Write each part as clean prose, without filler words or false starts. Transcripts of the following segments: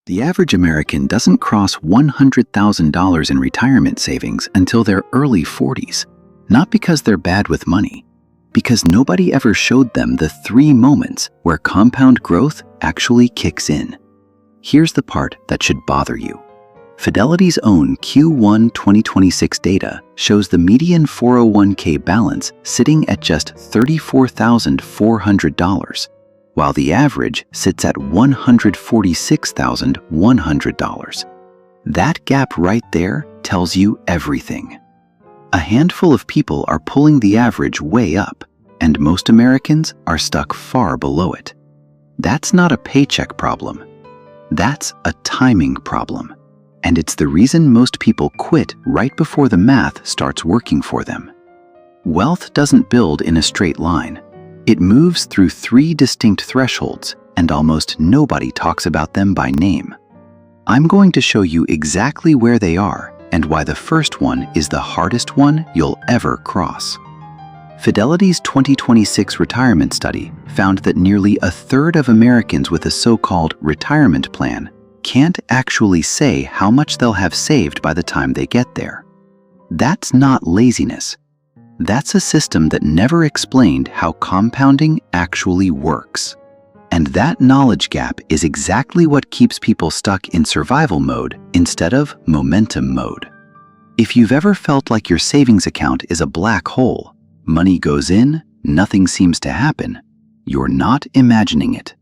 The average American doesn't cross $100,000 in retirement savings until their early 40s, not because they're bad with money, because nobody ever showed them the 3 moments where compound growth actually kicks in. Here's the part that should bother you. Fidelity's own Q1 2026 data shows the median 401k balance sitting at just $34,400, while the average sits at $146,100. That gap right there tells you everything. A handful of people are pulling the average way up, and most Americans are stuck far below it. That's not a paycheck problem. That's a timing problem. And it's the reason most people quit right before the math starts working for them. Wealth doesn't build in a straight line. It moves through 3 distinct thresholds, and almost nobody talks about them by name. I'm going to show you exactly where they are and why the first one is the hardest one you'll ever cross. Fidelity's 2026 retirement study found that nearly a third of Americans with a so-called retirement plan can't actually say how much they'll have saved by the time they get there. That's not laziness. That's a system that never explained how compounding actually works. And that knowledge gap is exactly what keeps people stuck in survival mode instead of momentum mode. If you've ever felt like your savings account is a black hole, money goes in, nothing seems to happen, you're not imagining it.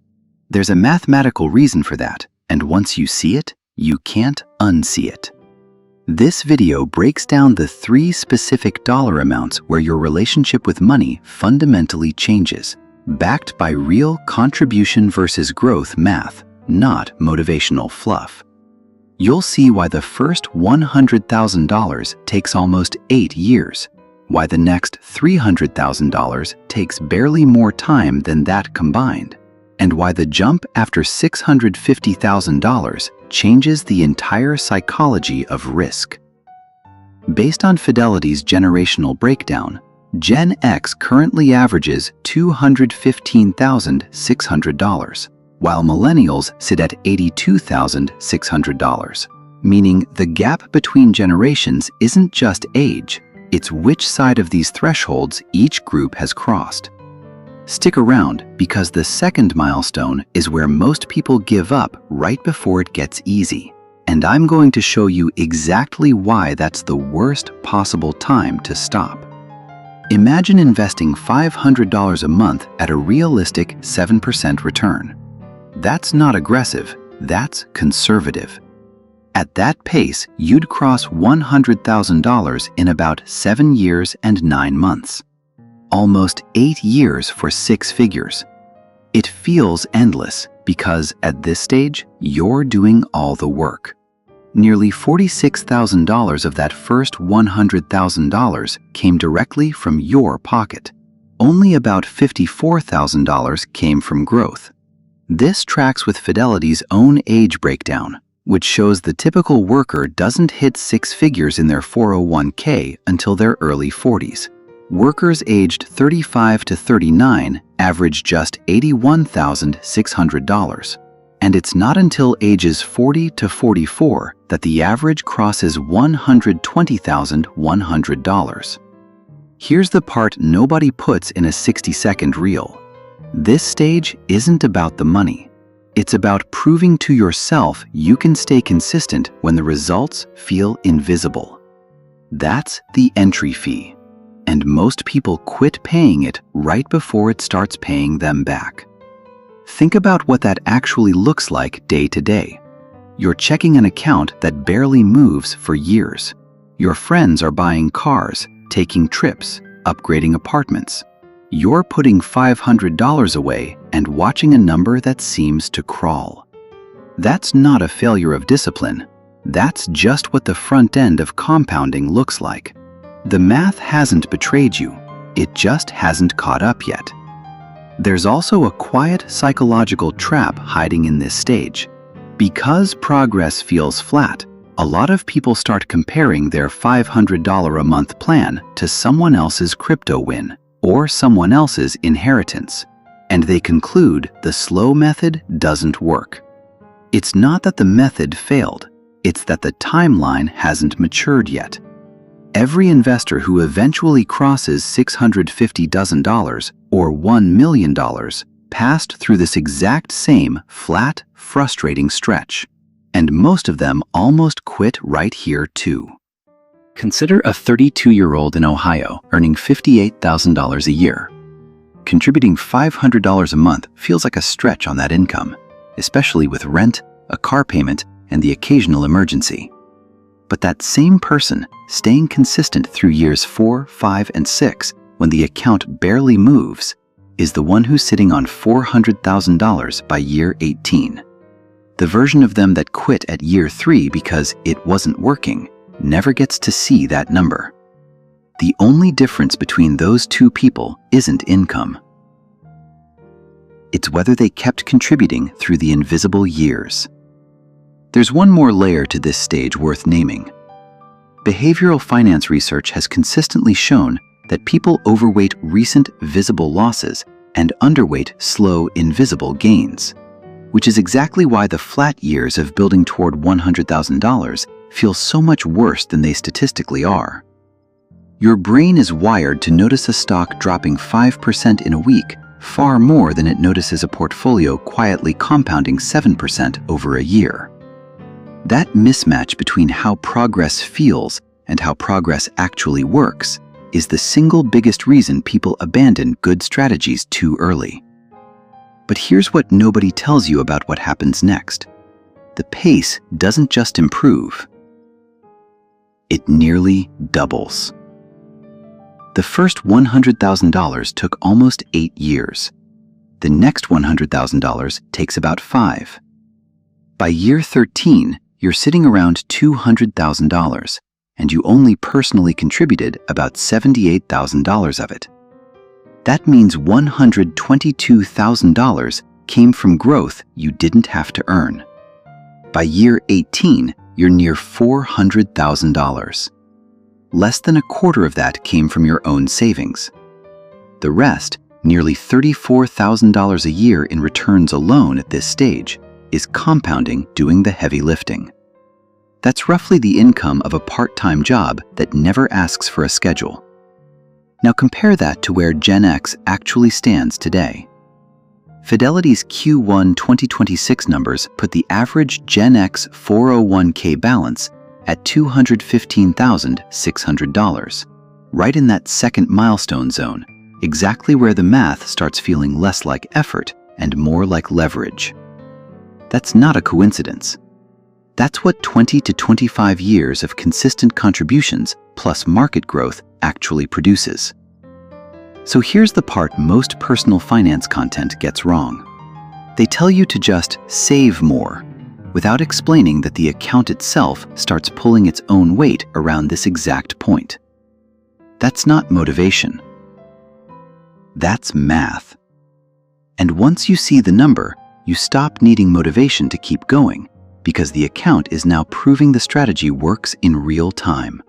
There's a mathematical reason for that. And once you see it, you can't unsee it. This video breaks down the 3 specific dollar amounts where your relationship with money fundamentally changes, backed by real contribution versus growth math, not motivational fluff. You'll see why the first $100,000 takes almost 8 years, why the next $300,000 takes barely more time than that combined, and why the jump after $650,000 changes the entire psychology of risk. Based on Fidelity's generational breakdown, Gen X currently averages $215,600, while millennials sit at $82,600, meaning the gap between generations isn't just age, it's which side of these thresholds each group has crossed. Stick around, because the second milestone is where most people give up right before it gets easy. And I'm going to show you exactly why that's the worst possible time to stop. Imagine investing $500 a month at a realistic 7% return. That's not aggressive, that's conservative. At that pace, you'd cross $100,000 in about 7 years and 9 months. Almost 8 years for 6 figures. It feels endless because at this stage, you're doing all the work. Nearly $46,000 of that first $100,000 came directly from your pocket. Only about $54,000 came from growth. This tracks with Fidelity's own age breakdown, which shows the typical worker doesn't hit 6 figures in their 401k until their early 40s. Workers aged 35 to 39 average just $81,600. And it's not until ages 40 to 44 that the average crosses $120,100. Here's the part nobody puts in a 60-second reel. This stage isn't about the money. It's about proving to yourself you can stay consistent when the results feel invisible. That's the entry fee. And most people quit paying it right before it starts paying them back. Think about what that actually looks like day to day. You're checking an account that barely moves for years. Your friends are buying cars, taking trips, upgrading apartments. You're putting $500 away and watching a number that seems to crawl. That's not a failure of discipline. That's just what the front end of compounding looks like. The math hasn't betrayed you, it just hasn't caught up yet. There's also a quiet psychological trap hiding in this stage. Because progress feels flat, a lot of people start comparing their $500 a month plan to someone else's crypto win or someone else's inheritance, and they conclude the slow method doesn't work. It's not that the method failed, it's that the timeline hasn't matured yet. Every investor who eventually crosses $650,000 or $1 million passed through this exact same flat, frustrating stretch. And most of them almost quit right here too. Consider a 32-year-old in Ohio earning $58,000 a year. Contributing $500 a month feels like a stretch on that income, especially with rent, a car payment, and the occasional emergency. But that same person staying consistent through years 4, 5, and 6, when the account barely moves, is the one who's sitting on $400,000 by year 18. The version of them that quit at year 3 because it wasn't working never gets to see that number. The only difference between those two people isn't income. It's whether they kept contributing through the invisible years. There's one more layer to this stage worth naming. Behavioral finance research has consistently shown that people overweight recent visible losses and underweight slow, invisible gains, which is exactly why the flat years of building toward $100,000 feel so much worse than they statistically are. Your brain is wired to notice a stock dropping 5% in a week far more than it notices a portfolio quietly compounding 7% over a year. That mismatch between how progress feels and how progress actually works is the single biggest reason people abandon good strategies too early. But here's what nobody tells you about what happens next. The pace doesn't just improve. It nearly doubles. The first $100,000 took almost 8 years. The next $100,000 takes about 5. By year 13, you're sitting around $200,000, and you only personally contributed about $78,000 of it. That means $122,000 came from growth you didn't have to earn. By year 18, you're near $400,000. Less than a quarter of that came from your own savings. The rest, nearly $34,000 a year in returns alone at this stage, is compounding doing the heavy lifting. That's roughly the income of a part-time job that never asks for a schedule. Now compare that to where Gen X actually stands today. Fidelity's Q1 2026 numbers put the average Gen X 401k balance at $215,600, right in that second milestone zone, exactly where the math starts feeling less like effort and more like leverage. That's not a coincidence. That's what 20 to 25 years of consistent contributions plus market growth actually produces. So here's the part most personal finance content gets wrong. They tell you to just save more, without explaining that the account itself starts pulling its own weight around this exact point. That's not motivation. That's math. And once you see the number, you stop needing motivation to keep going, because the account is now proving the strategy works in real time.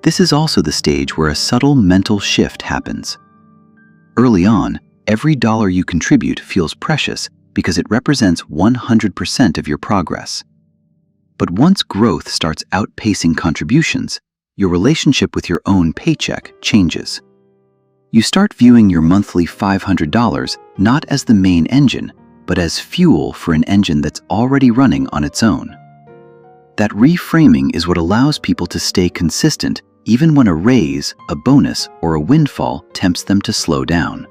This is also the stage where a subtle mental shift happens. Early on, every dollar you contribute feels precious because it represents 100% of your progress. But once growth starts outpacing contributions, your relationship with your own paycheck changes. You start viewing your monthly $500 not as the main engine, but as fuel for an engine that's already running on its own. That reframing is what allows people to stay consistent even when a raise, a bonus, or a windfall tempts them to slow down.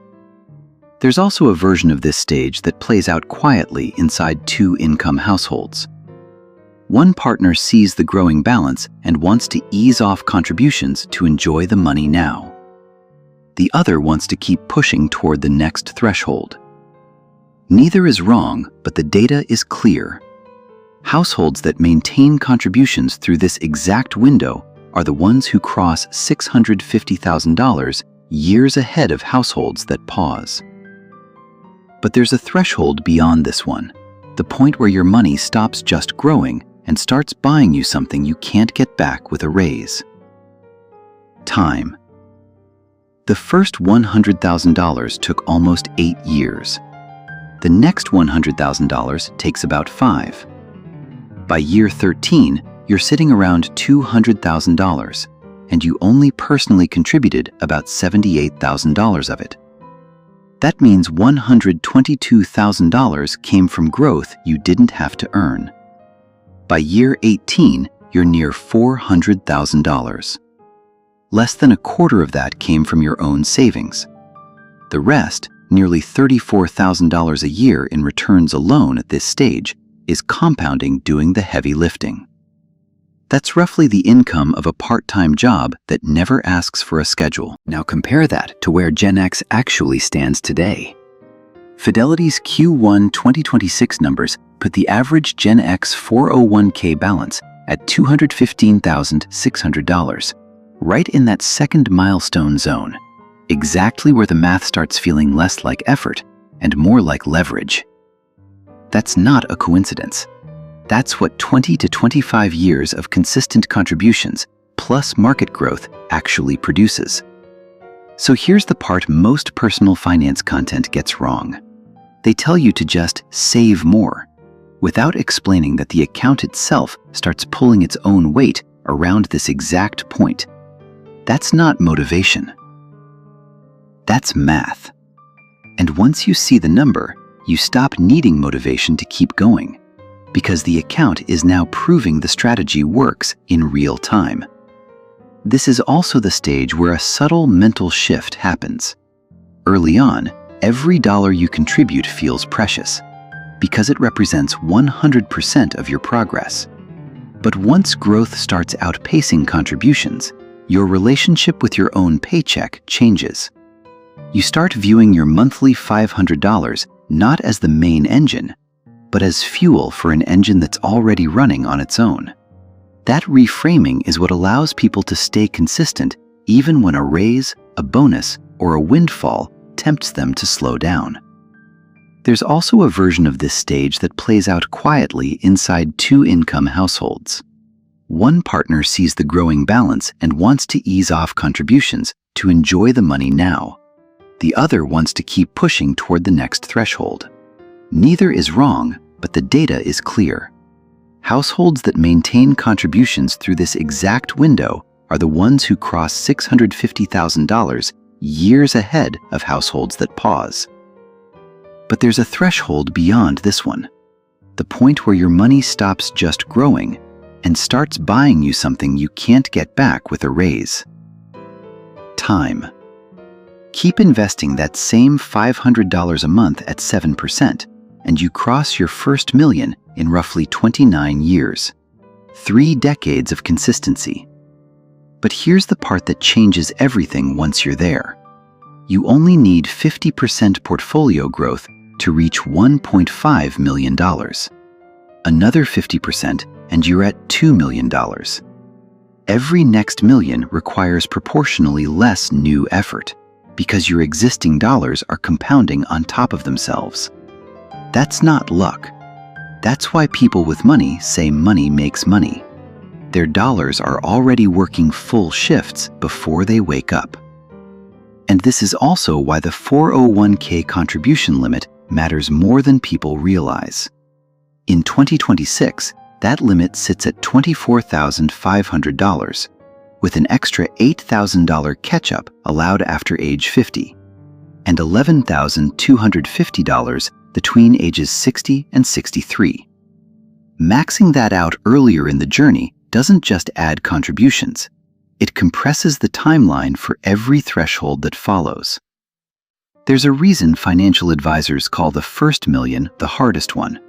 There's also a version of this stage that plays out quietly inside two-income households. One partner sees the growing balance and wants to ease off contributions to enjoy the money now. The other wants to keep pushing toward the next threshold. Neither is wrong, but the data is clear. Households that maintain contributions through this exact window are the ones who cross $650,000 years ahead of households that pause. But there's a threshold beyond this one, the point where your money stops just growing and starts buying you something you can't get back with a raise. Time. The first $100,000 took almost 8 years. The next $100,000 takes about 5. By year 13, you're sitting around $200,000, and you only personally contributed about $78,000 of it. That means $122,000 came from growth you didn't have to earn. By year 18, you're near $400,000. Less than a quarter of that came from your own savings. The rest, nearly $34,000 a year in returns alone at this stage, is compounding doing the heavy lifting. That's roughly the income of a part-time job that never asks for a schedule. Now compare that to where Gen X actually stands today. Fidelity's Q1 2026 numbers put the average Gen X 401k balance at $215,600, right in that second milestone zone, exactly where the math starts feeling less like effort and more like leverage. That's not a coincidence. That's what 20 to 25 years of consistent contributions plus market growth actually produces. So here's the part most personal finance content gets wrong. They tell you to just save more, without explaining that the account itself starts pulling its own weight around this exact point. That's not motivation. That's math. And once you see the number, you stop needing motivation to keep going, because the account is now proving the strategy works in real time. This is also the stage where a subtle mental shift happens. Early on, every dollar you contribute feels precious, because it represents 100% of your progress. But once growth starts outpacing contributions, your relationship with your own paycheck changes. You start viewing your monthly $500 not as the main engine, but as fuel for an engine that's already running on its own. That reframing is what allows people to stay consistent even when a raise, a bonus, or a windfall tempts them to slow down. There's also a version of this stage that plays out quietly inside two-income households. One partner sees the growing balance and wants to ease off contributions to enjoy the money now. The other wants to keep pushing toward the next threshold. Neither is wrong, but the data is clear. Households that maintain contributions through this exact window are the ones who cross $650,000 years ahead of households that pause. But there's a threshold beyond this one, the point where your money stops just growing and starts buying you something you can't get back with a raise. Time. Keep investing that same $500 a month at 7%, and you cross your first million in roughly 29 years. 3 decades of consistency. But here's the part that changes everything once you're there. You only need 50% portfolio growth to reach $1.5 million. Another 50% and you're at $2 million. Every next million requires proportionally less new effort, because your existing dollars are compounding on top of themselves. That's not luck. That's why people with money say money makes money. Their dollars are already working full shifts before they wake up. And this is also why the 401k contribution limit matters more than people realize. In 2026, that limit sits at $24,500, with an extra $8,000 catch-up allowed after age 50, and $11,250 between ages 60 and 63. Maxing that out earlier in the journey doesn't just add contributions, it compresses the timeline for every threshold that follows. There's a reason financial advisors call the first million the hardest one,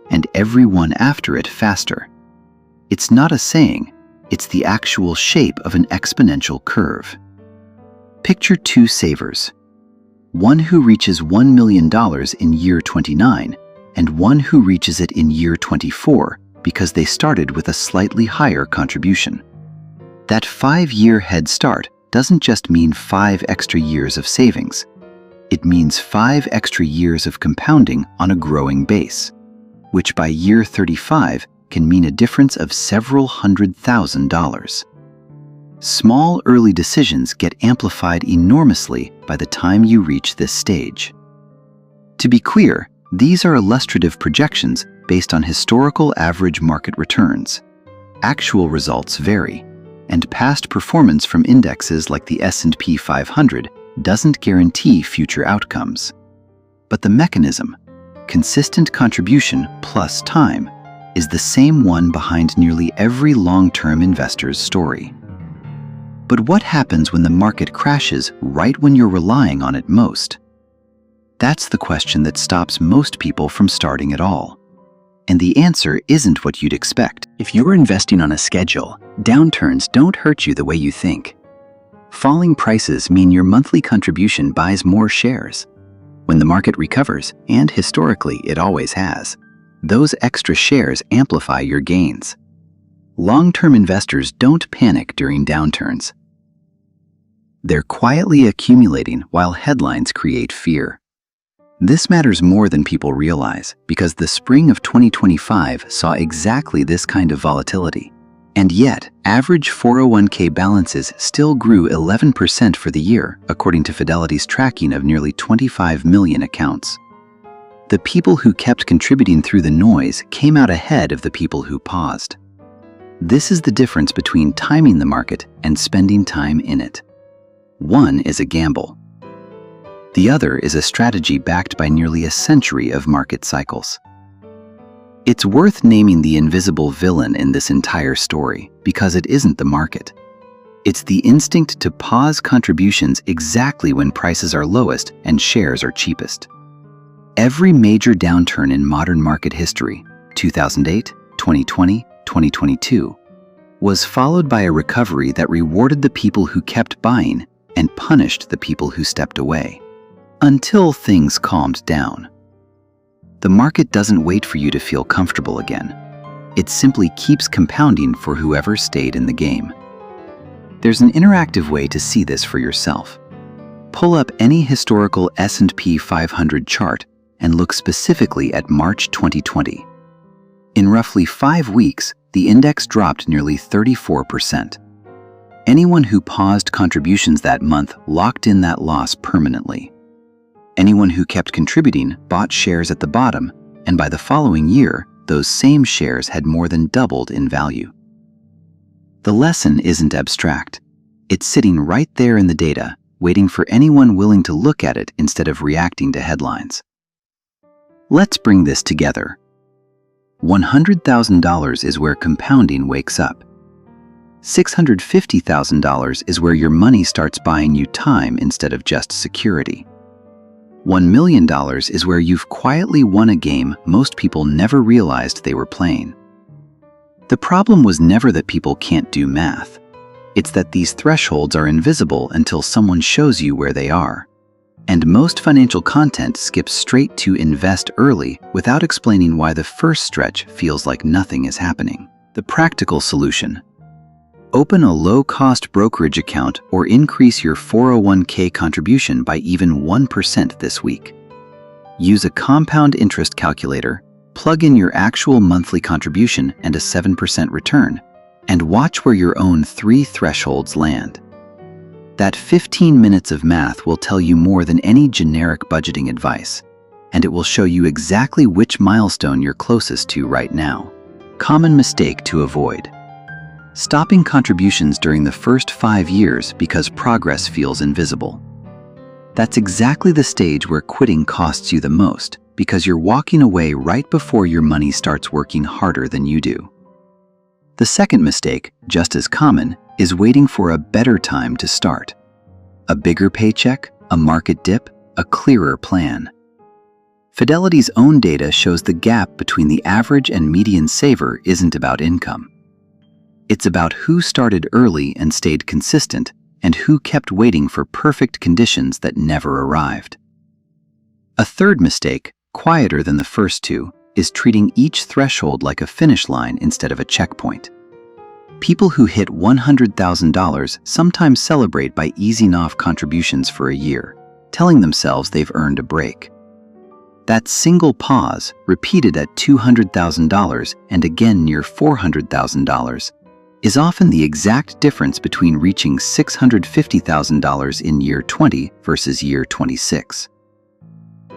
and every one after it faster. It's not a saying, it's the actual shape of an exponential curve. Picture 2 savers. One who reaches $1 million in year 29, and one who reaches it in year 24 because they started with a slightly higher contribution. That 5-year head start doesn't just mean 5 extra years of savings. It means 5 extra years of compounding on a growing base, which by year 35 can mean a difference of several $100,000. Small early decisions get amplified enormously by the time you reach this stage. To be clear, These are illustrative projections based on historical average market returns. Actual results vary, and past performance from indexes like the S&P 500 doesn't guarantee future outcomes. But the mechanism, consistent contribution plus time, is the same one behind nearly every long-term investor's story. But what happens when the market crashes right when you're relying on it most? That's the question that stops most people from starting at all. And the answer isn't what you'd expect. If you're investing on a schedule, downturns don't hurt you the way you think. Falling prices mean your monthly contribution buys more shares. When the market recovers, and historically it always has, those extra shares amplify your gains. Long-term investors don't panic during downturns. They're quietly accumulating while headlines create fear. This matters more than people realize because the spring of 2025 saw exactly this kind of volatility. And yet, average 401k balances still grew 11% for the year, according to Fidelity's tracking of nearly 25 million accounts. The people who kept contributing through the noise came out ahead of the people who paused. This is the difference between timing the market and spending time in it. One is a gamble. The other is a strategy backed by nearly a century of market cycles. It's worth naming the invisible villain in this entire story because it isn't the market. It's the instinct to pause contributions exactly when prices are lowest and shares are cheapest. Every major downturn in modern market history, 2008, 2020, 2022, was followed by a recovery that rewarded the people who kept buying and punished the people who stepped away. Until things calmed down. The market doesn't wait for you to feel comfortable again. It simply keeps compounding for whoever stayed in the game. There's an interactive way to see this for yourself. Pull up any historical S&P 500 chart and look specifically at March 2020. In roughly 5 weeks, the index dropped nearly 34%. Anyone who paused contributions that month locked in that loss permanently. Anyone who kept contributing bought shares at the bottom, and by the following year, those same shares had more than doubled in value. The lesson isn't abstract. It's sitting right there in the data, waiting for anyone willing to look at it instead of reacting to headlines. Let's bring this together. $100,000 is where compounding wakes up. $650,000 is where your money starts buying you time instead of just security. $1 million is where you've quietly won a game most people never realized they were playing. The problem was never that people can't do math. It's that these thresholds are invisible until someone shows you where they are. And most financial content skips straight to invest early without explaining why the first stretch feels like nothing is happening. The practical solution: open a low-cost brokerage account or increase your 401k contribution by even 1% this week. Use a compound interest calculator, plug in your actual monthly contribution and a 7% return, and watch where your own 3 thresholds land. That 15 minutes of math will tell you more than any generic budgeting advice, and it will show you exactly which milestone you're closest to right now. Common mistake to avoid: stopping contributions during the first 5 years because progress feels invisible. That's exactly the stage where quitting costs you the most, because you're walking away right before your money starts working harder than you do. The second mistake, just as common, is waiting for a better time to start. A bigger paycheck, a market dip, a clearer plan. Fidelity's own data shows the gap between the average and median saver isn't about income. It's about who started early and stayed consistent, and who kept waiting for perfect conditions that never arrived. A third mistake, quieter than the first two, is treating each threshold like a finish line instead of a checkpoint. People who hit $100,000 sometimes celebrate by easing off contributions for a year, telling themselves they've earned a break. That single pause, repeated at $200,000 and again near $400,000, is often the exact difference between reaching $650,000 in year 20 versus year 26.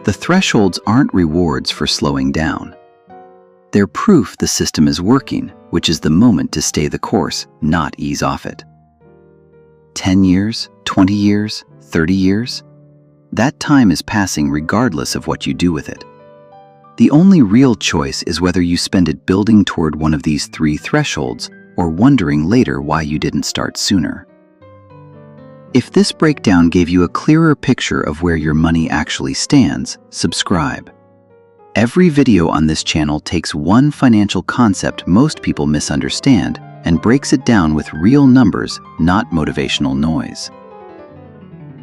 The thresholds aren't rewards for slowing down. They're proof the system is working, which is the moment to stay the course, not ease off it. 10 years, 20 years, 30 years? That time is passing regardless of what you do with it. The only real choice is whether you spend it building toward one of these 3 thresholds or wondering later why you didn't start sooner. If this breakdown gave you a clearer picture of where your money actually stands, subscribe. Every video on this channel takes one financial concept most people misunderstand and breaks it down with real numbers, not motivational noise.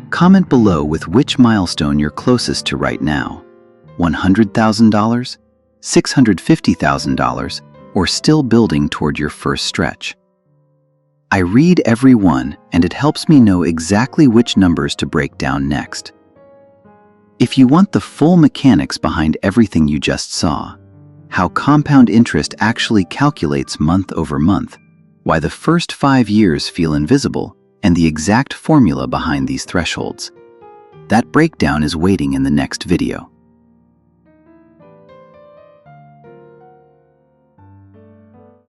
Comment below with which milestone you're closest to right now. $100,000, $650,000, or still building toward your first stretch. I read every one, and it helps me know exactly which numbers to break down next. If you want the full mechanics behind everything you just saw, how compound interest actually calculates month over month, why the first 5 years feel invisible, and the exact formula behind these thresholds, that breakdown is waiting in the next video.